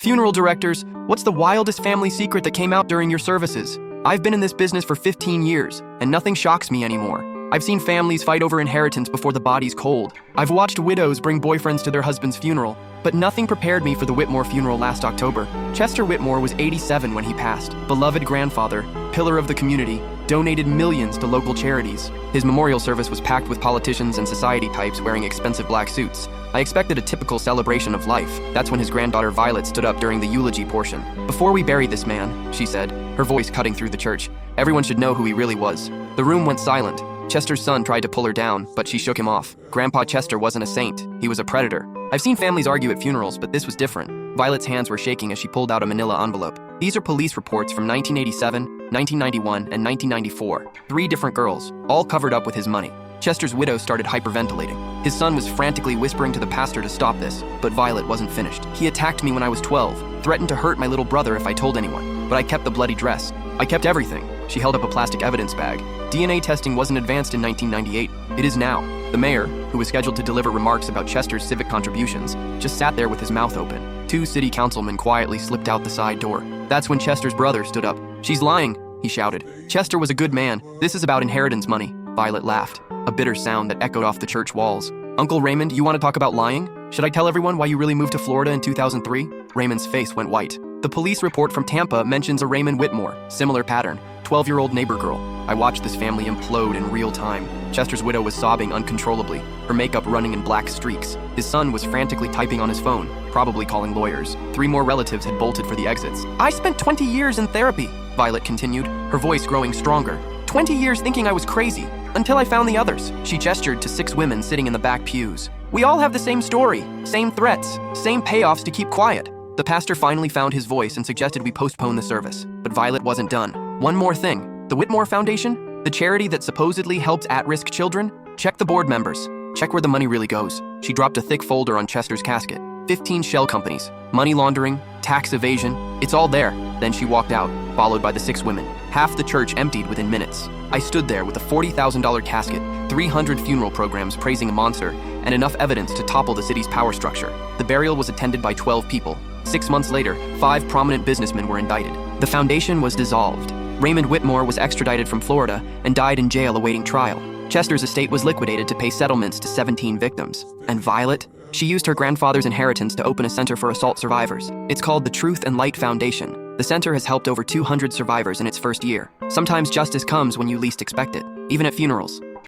Funeral directors, what's the wildest family secret that came out during your services? I've been in this business for 15 years, and nothing shocks me anymore. I've seen families fight over inheritance before the body's cold. I've watched widows bring boyfriends to their husband's funeral, but nothing prepared me for the Whitmore funeral last October. Chester Whitmore was 87 when he passed. Beloved grandfather, pillar of the community, donated millions to local charities. His memorial service was packed with politicians and society types wearing expensive black suits. I expected a typical celebration of life. That's when his granddaughter Violet stood up during the eulogy portion. "Before we bury this man," she said, her voice cutting through the church, "everyone should know who he really was." The room went silent. Chester's son tried to pull her down, but she shook him off. Grandpa Chester wasn't a saint. He was a predator. I've seen families argue at funerals, but this was different. Violet's hands were shaking as she pulled out a manila envelope. These are police reports from 1987, 1991, and 1994. 3 different girls, all covered up with his money. Chester's widow started hyperventilating. His son was frantically whispering to the pastor to stop this, but Violet wasn't finished. "He attacked me when I was 12, threatened to hurt my little brother if I told anyone. But I kept the bloody dress. I kept everything." She held up a plastic evidence bag. DNA testing wasn't advanced in 1998. It is now. The mayor, who was scheduled to deliver remarks about Chester's civic contributions, just sat there with his mouth open. 2 city councilmen quietly slipped out the side door. That's when Chester's brother stood up. "She's lying," he shouted. "Chester was a good man. This is about inheritance money." Violet laughed, a bitter sound that echoed off the church walls. "Uncle Raymond, you want to talk about lying? Should I tell everyone why you really moved to Florida in 2003? Raymond's face went white. "The police report from Tampa mentions a Raymond Whitmore. Similar pattern. 12-year-old neighbor girl. I watched this family implode in real time." Chester's widow was sobbing uncontrollably, her makeup running in black streaks. His son was frantically typing on his phone, probably calling lawyers. 3 more relatives had bolted for the exits. "I spent 20 years in therapy," Violet continued, her voice growing stronger. 20 years thinking I was crazy, until I found the others." She gestured to 6 women sitting in the back pews. "We all have the same story, same threats, same payoffs to keep quiet." The pastor finally found his voice and suggested we postpone the service, but Violet wasn't done. "One more thing. The Whitmore Foundation, the charity that supposedly helps at-risk children, check the board members. Check where the money really goes." She dropped a thick folder on Chester's casket. 15 shell companies, money laundering, tax evasion, it's all there. Then she walked out, followed by the 6 women. Half the church emptied within minutes. I stood there with a $40,000 casket, 300 funeral programs praising a monster, and enough evidence to topple the city's power structure. The burial was attended by 12 people. 6 months later, 5 prominent businessmen were indicted. The foundation was dissolved. Raymond Whitmore was extradited from Florida and died in jail awaiting trial. Chester's estate was liquidated to pay settlements to 17 victims. And Violet? She used her grandfather's inheritance to open a center for assault survivors. It's called the Truth and Light Foundation. The center has helped over 200 survivors in its first year. Sometimes justice comes when you least expect it, even at funerals.